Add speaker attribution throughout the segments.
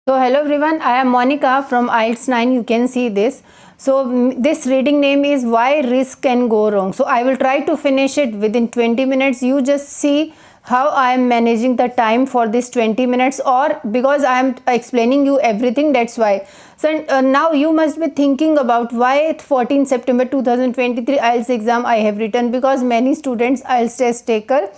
Speaker 1: So hello everyone, I am Monica from IELTS 9. You can see this. So this reading name is Why Risk Can Go Wrong. So I will try to finish it within 20 minutes. You just see how I am managing the time for this 20 minutes, or because I am explaining you everything, that's why. So now you must be thinking about why 14 September 2023 IELTS exam I have written, because many students IELTS test taker,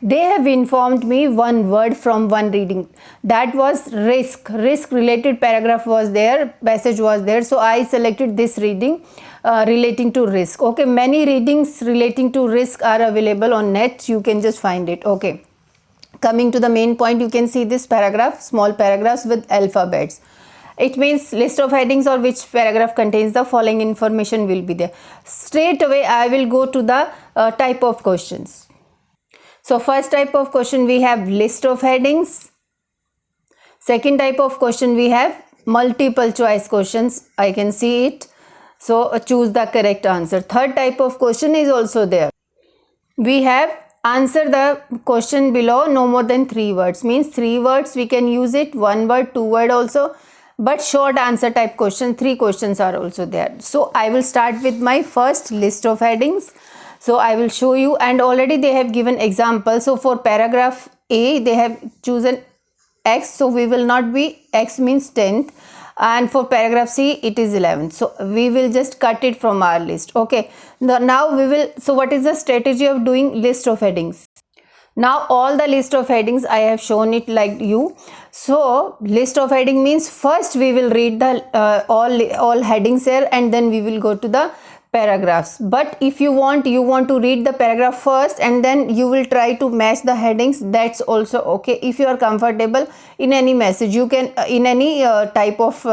Speaker 1: they have informed me one word from one reading, that was risk related paragraph was there, passage was there, so I selected this reading relating to risk. Okay, many readings relating to risk are available on net, you can just find it. Okay, coming to the main point, you can see this paragraph, small paragraphs with alphabets. It means list of headings or which paragraph contains the following information will be there. Straight away I will go to the type of questions. So first type of question we have list of headings. Second type of question we have multiple choice questions. I can see it. So choose the correct answer. Third type of question is also there. We have answer the question below no more than 3 words. Means 3 words we can use it, 1 word, 2 word also. But short answer type question, 3 questions are also there. So I will start with my first list of headings. So I will show you, and already they have given example. So for paragraph A they have chosen X, so we will not be, X means 10th, and for paragraph C it is 11th, so we will just cut it from our list. Okay, now we will, so what is the strategy of doing list of headings? Now all the list of headings I have shown it like you. So list of heading means first we will read the all headings here, and then we will go to the paragraphs. But if you want to read the paragraph first and then you will try to match the headings, that's also okay. If you are comfortable in any message, you can in any type of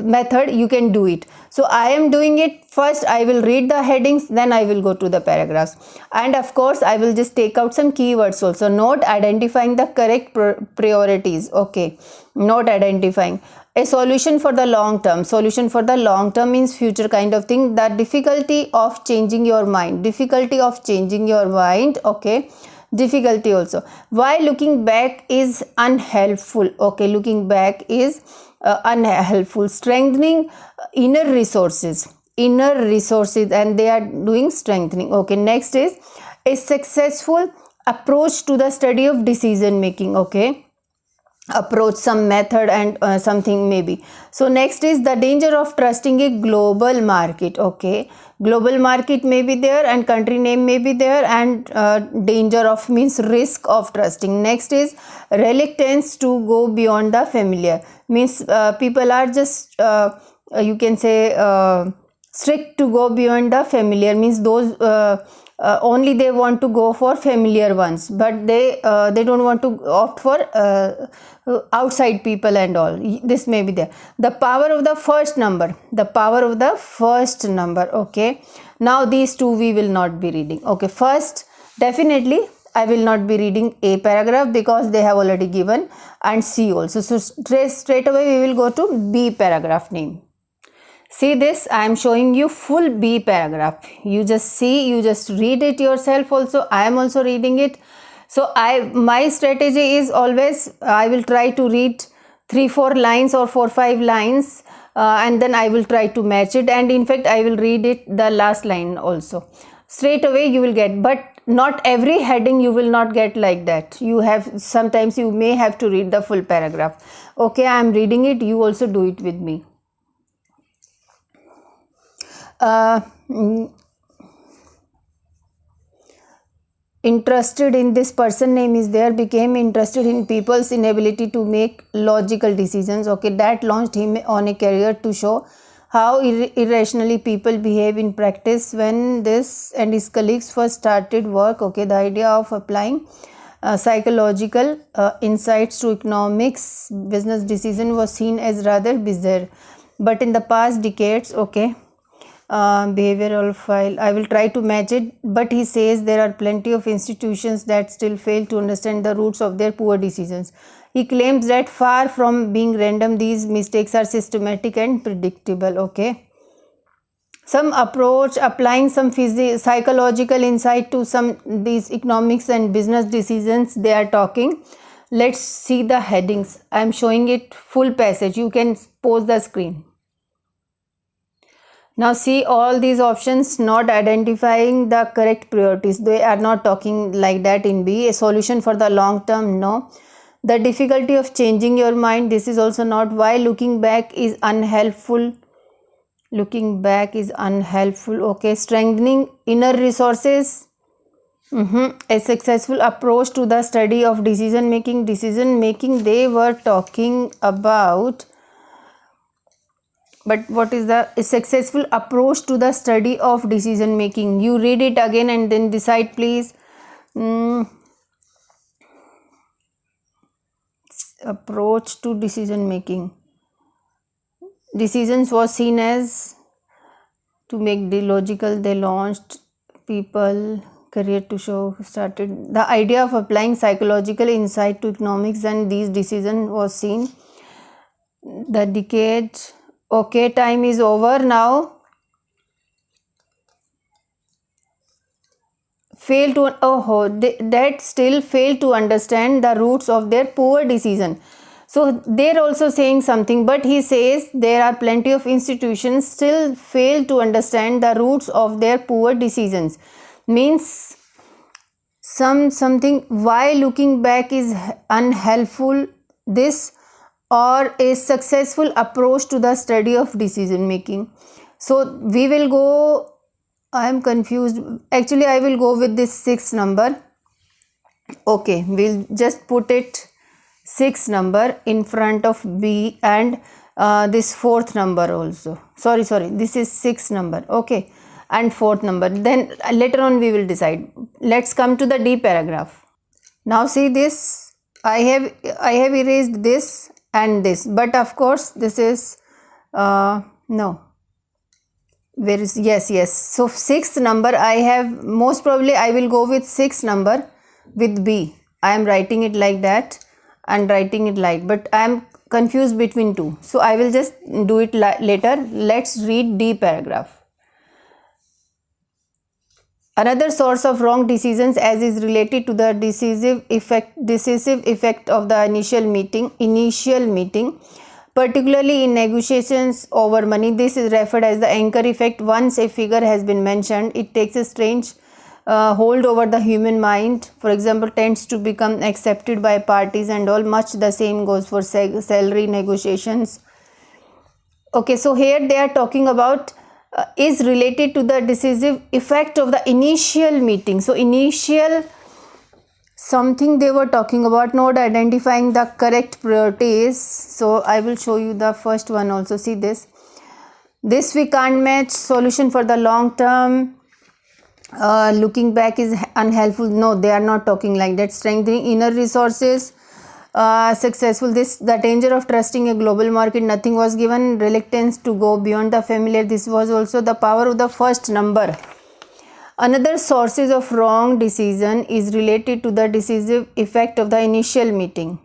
Speaker 1: method you can do it. So I am doing it first, I will read the headings, then I will go to the paragraphs, and of course I will just take out some keywords also. Note identifying the correct priorities. Okay, not identifying. A solution for the long term. Solution for the long term means future kind of thing. The difficulty of changing your mind. Difficulty of changing your mind. Okay, difficulty also. Why looking back is unhelpful. Okay, looking back is unhelpful. Strengthening inner resources. Inner resources, and they are doing strengthening. Okay, next is a successful approach to the study of decision making. Okay, approach, some method, and something maybe. So next is the danger of trusting a global market. Okay, global market may be there and country name may be there, and danger of means risk of trusting. Next is reluctance to go beyond the familiar, means people are just you can say strict to go beyond the familiar, means those only they want to go for familiar ones, but they don't want to opt for outside people and all. This may be there. The power of the first number. The power of the first number. Okay, now these two we will not be reading. Okay, first definitely I will not be reading A paragraph because they have already given, and C also. So straight away we will go to B paragraph name. See this, I am showing you full B paragraph. You just see, you just read it yourself also. I am also reading it. So my strategy is always I will try to read 3-4 lines or 4-5 lines, and then I will try to match it, and in fact I will read it the last line also. Straight away you will get, but not every heading you will not get like that. You have, sometimes you may have to read the full paragraph. Okay, I am reading it, you also do it with me. Interested in, this person name is there, became interested in people's inability to make logical decisions. Okay, that launched him on a career to show how irrationally people behave in practice. When this and his colleagues first started work, okay, the idea of applying psychological insights to economics business decision was seen as rather bizarre, but in the past decades, okay, behavioral file, I will try to match it, but he says there are plenty of institutions that still fail to understand the roots of their poor decisions. He claims that far from being random, these mistakes are systematic and predictable. Okay, some approach applying some psychological insight to some these economics and business decisions they are talking. Let's see the headings. I am showing it full passage. You can pause the screen. Now see all these options not identifying the correct priorities. They are not talking like that in B. A solution for the long term, no. The difficulty of changing your mind, this is also not. Why looking back is unhelpful. Looking back is unhelpful. Okay, strengthening inner resources. A successful approach to the study of decision making. They were talking about, but what is the successful approach to the study of decision making? You read it again and then decide, please. Approach to decision making. Decisions was seen as to make the logical. They launched people career to show started. The idea of applying psychological insight to economics and these decisions was seen. The decade. Okay, time is over now. Fail to that still fail to understand the roots of their poor decision. So they're also saying something, but he says there are plenty of institutions still fail to understand the roots of their poor decisions. Means something. Why looking back is unhelpful, this, or a successful approach to the study of decision making. So we will go, I am confused. Actually, I will go with this 6 number. Okay, we'll just put it 6 number in front of B and this 4th number also. Sorry, this is 6 number. Okay, and 4th number. Then later on we will decide. Let's come to the D paragraph. Now see this. I have erased this and this, but of course this is no. Where is yes. So 6th number I have, most probably I will go with 6 number with B. I am writing it like that and writing it like, but I am confused between two. So I will just do it later. Let's read D paragraph. Another source of wrong decisions as is related to the decisive effect of the initial meeting, particularly in negotiations over money. This is referred as the anchor effect. Once a figure has been mentioned, it takes a strange hold over the human mind. For example, tends to become accepted by parties and all. Much the same goes for salary negotiations. Okay, so here they are talking about is related to the decisive effect of the initial meeting. So initial something they were talking about, not identifying the correct priorities. So I will show you the first one also. See this we can't match, solution for the long term, looking back is unhelpful. No, they are not talking like that. Strengthening inner resources, successful. This, the danger of trusting a global market, nothing was given. Reluctance to go beyond the familiar, this was also the power of the first number. Another sources of wrong decision is related to the decisive effect of the initial meeting,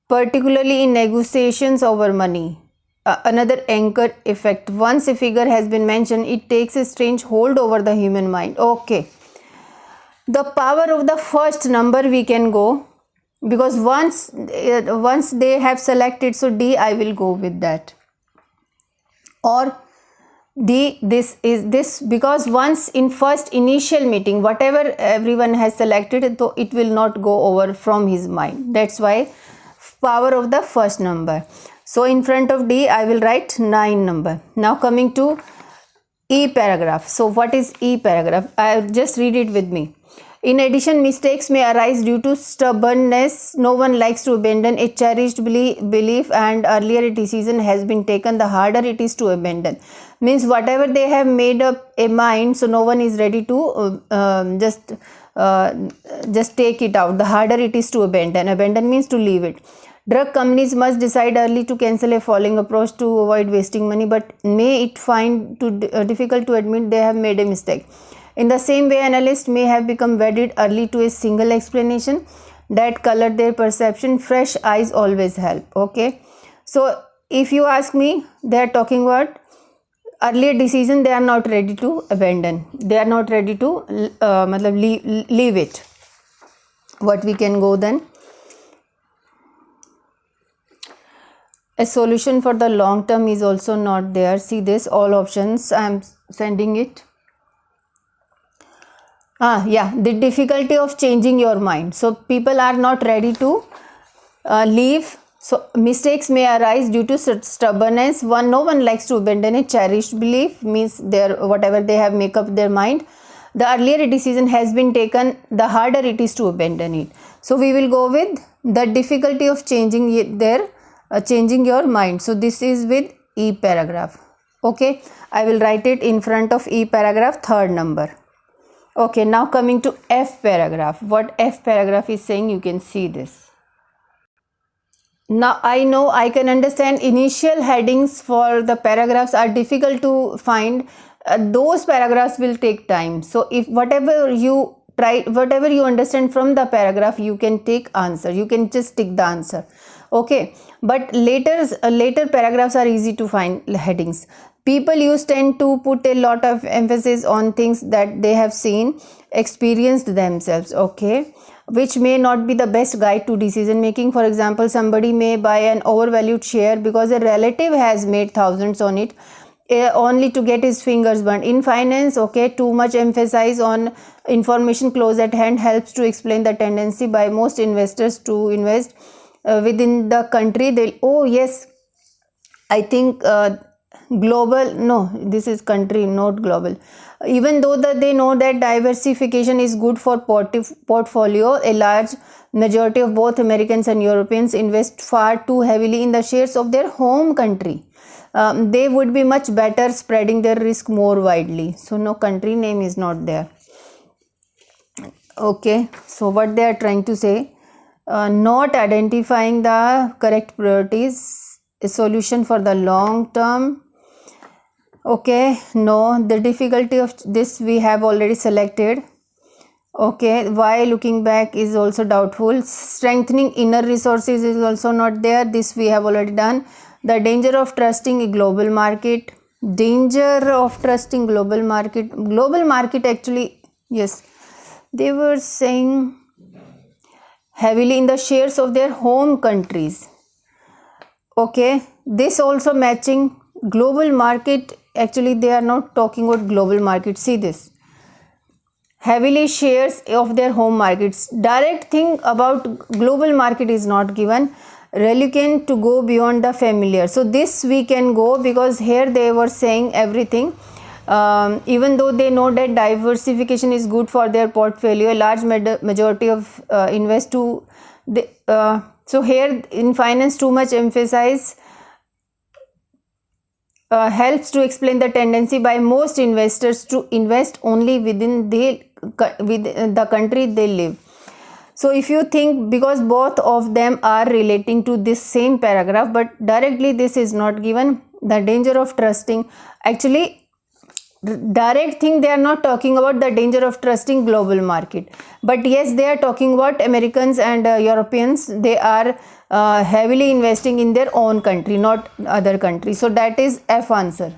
Speaker 1: particularly in negotiations over money. Another anchor effect, once a figure has been mentioned, it takes a strange hold over the human mind. Okay, the power of the first number we can go, because once they have selected, so D I will go with that, or D, this is this, because once in first initial meeting whatever everyone has selected, so it will not go over from his mind. That's why power of the first number. So in front of D I will write 9 number. Now coming to E paragraph. So what is E paragraph? I just read it with me. In addition, mistakes may arise due to stubbornness. No one likes to abandon a cherished belief, and earlier a decision has been taken, the harder it is to abandon. Means whatever they have made up a mind, so no one is ready to just take it out. The harder it is to abandon. Abandon means to leave it. Drug companies must decide early to cancel a falling approach to avoid wasting money, but may it find difficult to admit they have made a mistake. In the same way, analysts may have become wedded early to a single explanation that colored their perception. Fresh eyes always help. Okay, so if you ask me, they are talking about earlier decision they are not ready to abandon. They are not ready to leave it. What we can go then? A solution for the long term is also not there. See this, all options, I am sending it. Yeah, the difficulty of changing your mind. So people are not ready to leave. So mistakes may arise due to stubbornness. No one likes to abandon a cherished belief, means their whatever they have make up their mind. The earlier a decision has been taken, the harder it is to abandon it. So we will go with the difficulty of changing your mind. So this is with E paragraph. Okay, I will write it in front of E paragraph, third number. Okay, now coming to F paragraph. What F paragraph is saying, you can see this. Now I know, I can understand initial headings for the paragraphs are difficult to find. Those paragraphs will take time. So if whatever you understand from the paragraph, you can take answer. You can just tick the answer. Okay, but later paragraphs are easy to find headings. People tend to put a lot of emphasis on things that they have seen, experienced themselves, okay, which may not be the best guide to decision making. For example, somebody may buy an overvalued share because a relative has made thousands on it, only to get his fingers burned. In finance, okay, too much emphasis on information close at hand helps to explain the tendency by most investors to invest within the country. Oh yes, I think global, no, this is country, not global. Even though that they know that diversification is good for portfolio, a large majority of both Americans and Europeans invest far too heavily in the shares of their home country. They would be much better spreading their risk more widely. So no, country name is not there. Okay, so what they are trying to say, not identifying the correct priorities, a solution for the long term. Okay, no, the difficulty of this we have already selected. Okay, why looking back is also doubtful. Strengthening inner resources is also not there. This we have already done. The danger of trusting a global market. Danger of trusting global market. Global market, actually, yes, they were saying heavily in the shares of their home countries. Okay, this also matching global market. Actually, they are not talking about global market. See this, heavily shares of their home markets. Direct thing about global market is not given. Reluctant to go beyond the familiar. So this we can go, because here they were saying everything. Even though they know that diversification is good for their portfolio, a large majority of invest to so here in finance, too much emphasis helps to explain the tendency by most investors to invest only within the country they live. So if you think, because both of them are relating to this same paragraph, but directly this is not given, the danger of trusting, actually direct thing they are not talking about the danger of trusting global market, but yes, they are talking about Americans and Europeans. They are heavily investing in their own country, not other countries. So that is F answer.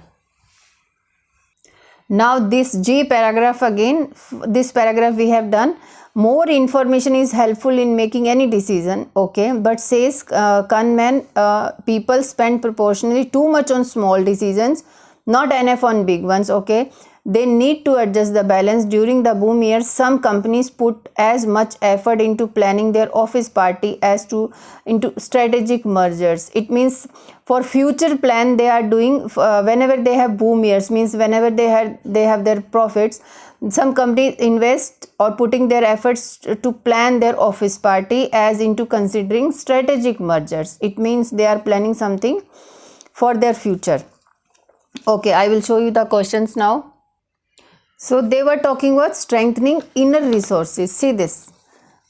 Speaker 1: Now this G paragraph, again this paragraph we have done. More information is helpful in making any decision, okay, but says Kahneman, people spend proportionally too much on small decisions, not enough on big ones, okay. They need to adjust the balance. During the boom years, some companies put as much effort into planning their office party as into strategic mergers. It means for future plan they are doing whenever they have boom years, means whenever they have their profits, some companies invest or putting their efforts to plan their office party as into considering strategic mergers. It means they are planning something for their future. Okay, I will show you the questions now. So they were talking about strengthening inner resources. See this,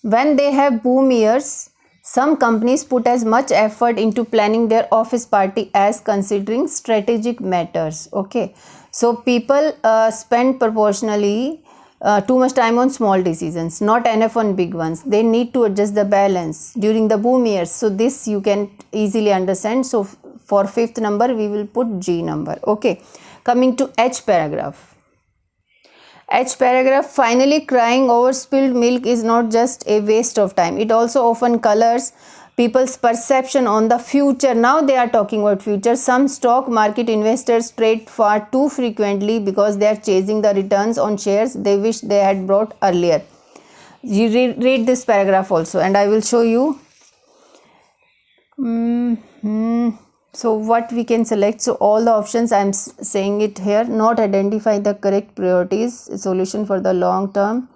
Speaker 1: when they have boom years, some companies put as much effort into planning their office party as considering strategic matters. Okay, so people spend proportionally too much time on small decisions, not enough on big ones. They need to adjust the balance during the boom years. So this you can easily understand. So for fifth number we will put G number. Okay, coming to H paragraph. H paragraph, finally crying over spilled milk is not just a waste of time. It also often colors people's perception on the future. Now they are talking about future. Some stock market investors trade far too frequently because they are chasing the returns on shares they wish they had bought earlier. You read this paragraph also, and I will show you. So what we can select? So all the options, I am saying it here. Not identify the correct priorities. Solution for the long term.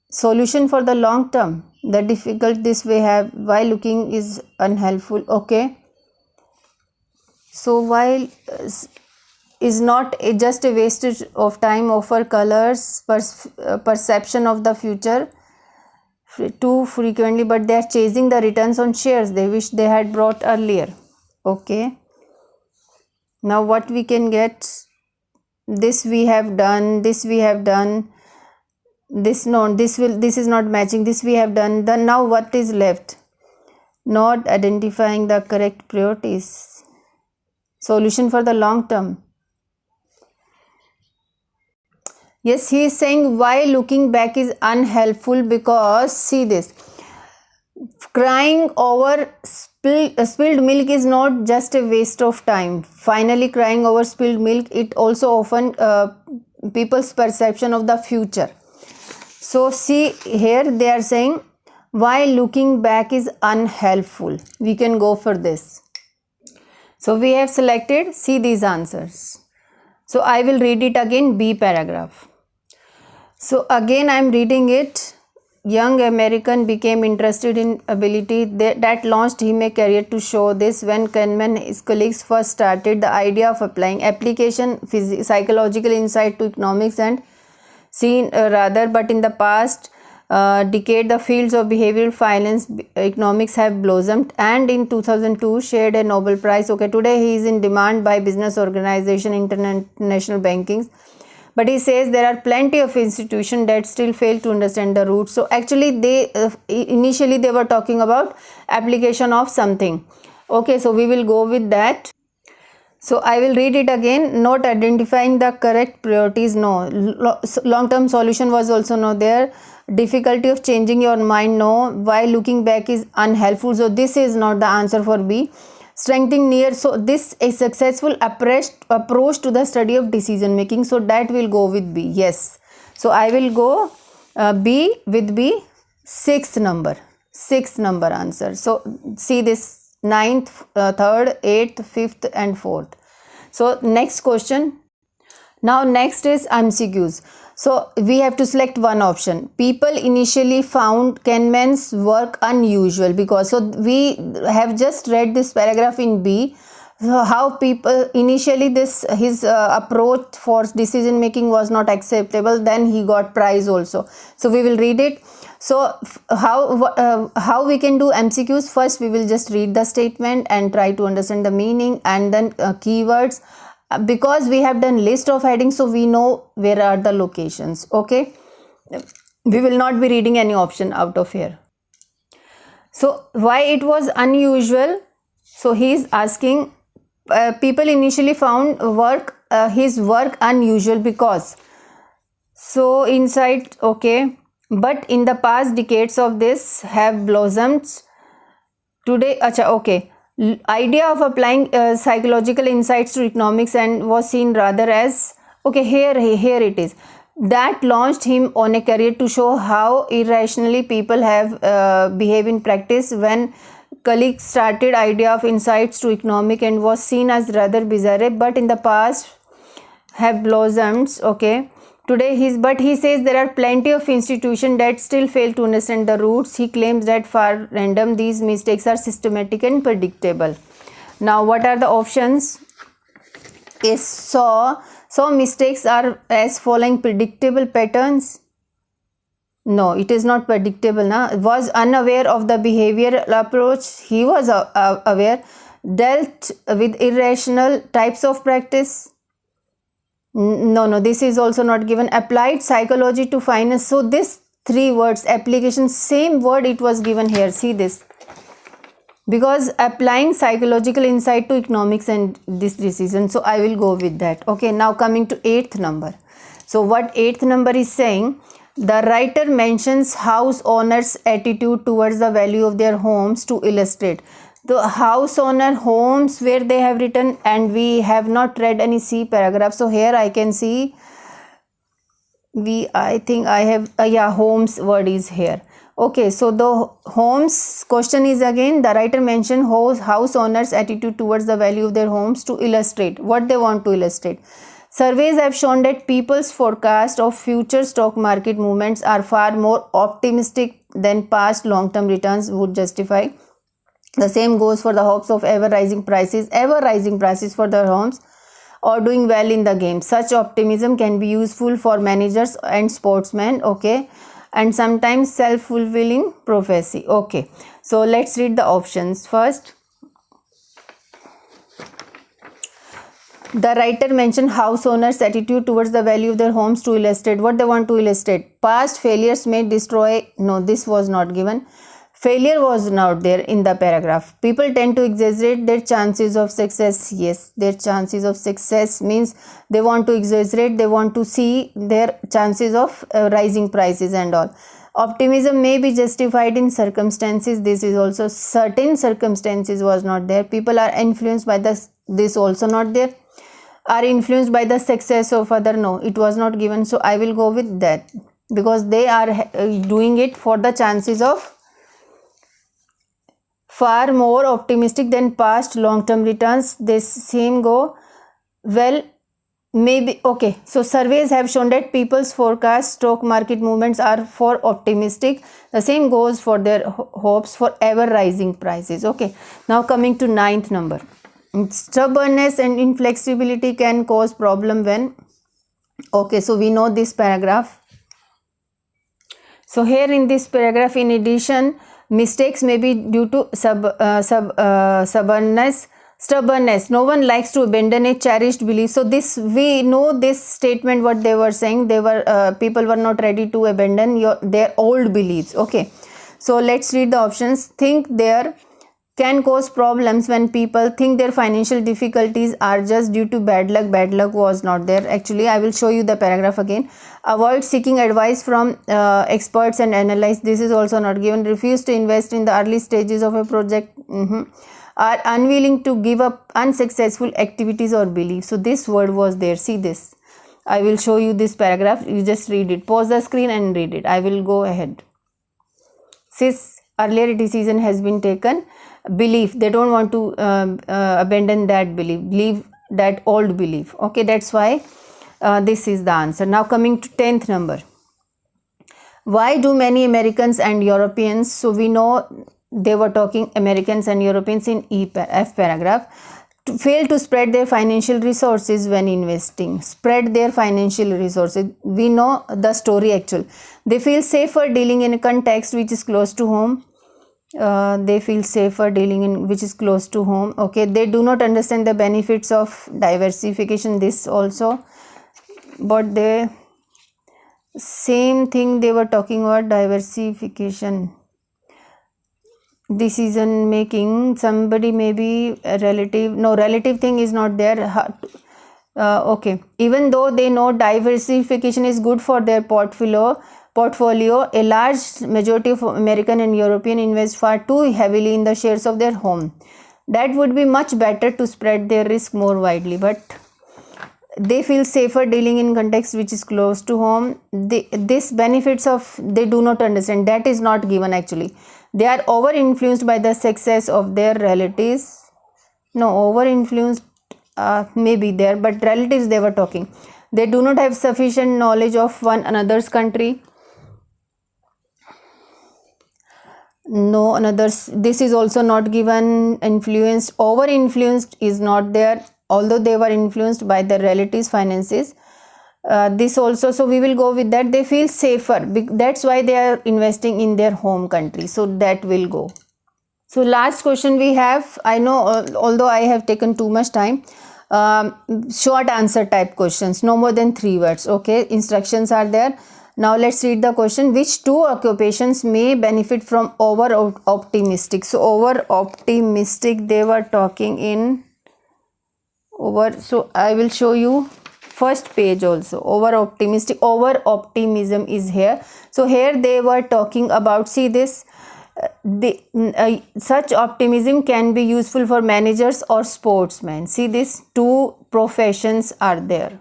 Speaker 1: Solution for the long term. The difficult this way have. While looking is unhelpful. Okay. So while is not just a wastage of time. Offer colors. Perception of the future too frequently, but they are chasing the returns on shares they wish they had bought earlier. Okay, now what we can get? This we have done, this we have done, this no, this is not matching, this we have done. Then now what is left? Not identifying the correct priorities. Solution for the long term. Yes, he is saying why looking back is unhelpful, because see this, crying over spilled milk is not just a waste of time. Finally, crying over spilled milk, it also often people's perception of the future. So see here they are saying why looking back is unhelpful. We can go for this. So we have selected, see these answers. So I will read it again, B paragraph. So again I am reading it. Young American became interested in ability that launched him a career to show this. When Kahneman and his colleagues first started the idea of applying application psychological insight to economics and seen but in the past decade the fields of behavioral finance economics have blossomed, and in 2002 shared a Nobel Prize. Okay, today he is in demand by business organization, international bankings. But he says there are plenty of institutions that still fail to understand the roots. So actually they initially they were talking about application of something. Okay, so we will go with that. So I will read it again. Not identifying the correct priorities. No. Long-term solution was also no there. Difficulty of changing your mind. No. Why looking back is unhelpful. So this is not the answer for B. Strengthening near, so this is successful approach to the study of decision making, so that will go with B. Yes, so I will go B with B. Sixth number answer. So see this 9th, 3rd, 8th, 5th and 4th. So next question. Now next is MCQs. So we have to select one option. People initially found Kahneman's work unusual because, so we have just read this paragraph in B. So how people initially his approach for decision making was not acceptable, then he got prize also. So we will read it. So how we can do MCQs? First we will just read the statement and try to understand the meaning, and then keywords. Because we have done list of headings, so we know where are the locations. Okay, we will not be reading any option out of here. So why it was unusual? So he is asking people initially found his work unusual because, so inside, okay, but in the past decades of this have blossomed today. Acha, okay, idea of applying psychological insights to economics and was seen rather as, okay, here it is, that launched him on a career to show how irrationally people have behave in practice. When colleagues started idea of insights to economic and was seen as rather bizarre, but in the past have blossomed. Okay, today he says there are plenty of institutions that still fail to understand the roots. He claims that far random these mistakes are systematic and predictable. Now what are the options? Is so mistakes are as following: predictable patterns. No, it is not predictable. Was unaware of the behavioral approach. He was aware. Dealt with irrational types of practice. No, this is also not given. Applied psychology to finance. So this 3 words, application, same word it was given here. See this. Because applying psychological insight to economics and this decision. So I will go with that. Okay, now coming to 8th number. So what 8th number is saying, The writer mentions house owners' attitude towards the value of their homes to illustrate. The house owner homes where they have written, and we have not read any C paragraph. So here I can see I think I have yeah, homes word is here. Okay, so the homes question is again, the writer mentioned house owners' attitude towards the value of their homes to illustrate what they want to illustrate. Surveys have shown that people's forecast of future stock market movements are far more optimistic than past long-term returns would justify. The same goes for the hopes of ever rising prices for their homes or doing well in the game. Such optimism can be useful for managers and sportsmen, okay, and sometimes self-fulfilling prophecy. Okay, so let's read the options first. The writer mentioned house owners' attitude towards the value of their homes to illustrate what they want to illustrate. Past failures may destroy. No, this was not given. Failure was not there in the paragraph. People tend to exaggerate their chances of success. Yes, their chances of success means they want to exaggerate, they want to see their chances of rising prices and all. Optimism may be justified in circumstances. This is also certain circumstances was not there. People are influenced by this also not there. Are influenced by the success of other. No, it was not given. So I will go with that because they are doing it for the chances of far more optimistic than past long-term returns. This same go well. Maybe okay. So surveys have shown that people's forecast stock market movements are for optimistic. The same goes for their hopes for ever rising prices. Okay. Now coming to 9th number. Stubbornness and inflexibility can cause problem when. Okay. So we know this paragraph. So here in this paragraph, in addition, mistakes may be due to stubbornness. No one likes to abandon a cherished belief. So this, we know this statement what they were saying. They were people were not ready to abandon their old beliefs. Okay. So let's read the options. Think there can cause problems when people think their financial difficulties are just due to bad luck. Bad luck was not there. Actually, I will show you the paragraph again. Avoid seeking advice from experts and analyze. This is also not given. Refuse to invest in the early stages of a project. Are unwilling to give up unsuccessful activities or beliefs. So this word was there. See this. I will show you this paragraph. You just read it. Pause the screen and read it. I will go ahead. Since earlier decision has been taken, belief, they don't want to abandon that belief, leave that old belief. Okay, that's why this is the answer. Now coming to 10th number. Why do many Americans and Europeans, so we know they were talking Americans and Europeans in F paragraph, fail to spread their financial resources when investing. Spread their financial resources. We know the story actually. They feel safer dealing in a context which is close to home. They feel safer dealing in which is close to home. Okay, they do not understand the benefits of diversification. This also, but they same thing they were talking about diversification. Decision making, somebody may be a relative. No, relative thing is not there. Okay, even though they know diversification is good for their portfolio, a large majority of American and European invest far too heavily in the shares of their home. That would be much better to spread their risk more widely, but they feel safer dealing in context which is close to home. This benefits of they do not understand. That is not given actually. They are over influenced by the success of their relatives. No, over influenced may be there, but relatives they were talking. They do not have sufficient knowledge of one another's country. No, another's. This is also not given. Influenced, over influenced is not there. Although they were influenced by their relatives' finances. This also, so we will go with that. They feel safer. That's why they are investing in their home country. So that will go. So last question we have. I know, although I have taken too much time. Short answer type questions. No more than 3 words. Okay. Instructions are there. Now let's read the question. Which two occupations may benefit from over optimistic? So over optimistic they were talking in over. So I will show you first page also. Over optimism is here. So here they were talking about, see this, such optimism can be useful for managers or sportsmen. See this, two professions are there.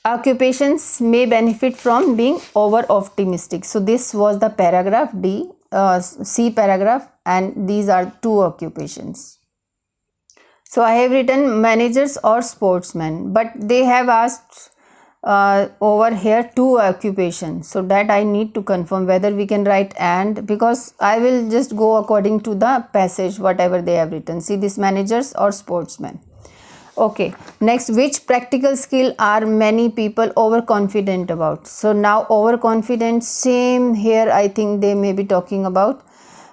Speaker 1: Occupations may benefit from being over optimistic. So this was the paragraph D, C paragraph, and these are two occupations. So I have written managers or sportsmen, but they have asked over here two occupations, so that I need to confirm whether we can write and, because I will just go according to the passage whatever they have written. See this, managers or sportsmen. Okay, next, which practical skill are many people overconfident about? So now overconfident, same here, I think they may be talking about,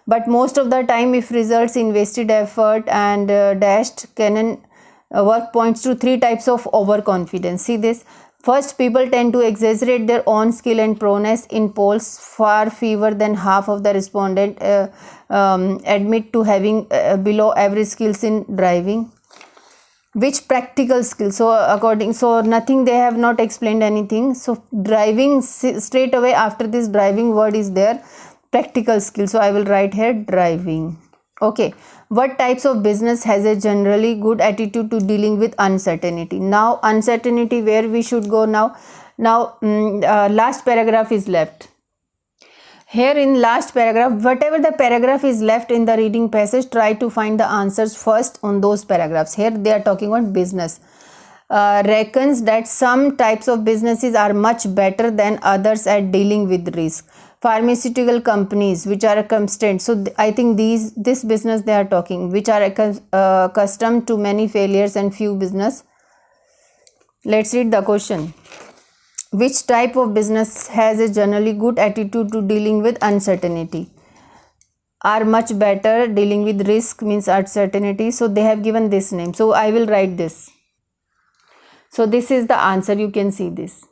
Speaker 1: but most of the time if results, invested effort and dashed Canon work points to three types of overconfidence. See this, first, people tend to exaggerate their own skill and prowess. In polls, far fewer than half of the respondents admit to having below average skills in driving. Which practical skill? So nothing, they have not explained anything. So driving, straight away after this driving word is there, practical skill. So I will write here driving. Okay, what types of business has a generally good attitude to dealing with uncertainty? Now uncertainty, where we should go now? Last paragraph is left. Here in last paragraph, whatever the paragraph is left in the reading passage, try to find the answers first on those paragraphs. Here they are talking about business. Reckons that some types of businesses are much better than others at dealing with risk. Pharmaceutical companies which are accustomed, so I think this business they are talking, which are accustomed to many failures and few business. Let's read the question. Which type of business has a generally good attitude to dealing with uncertainty? Are much better dealing with risk means uncertainty. So they have given this name. So I will write this. So this is the answer. You can see this.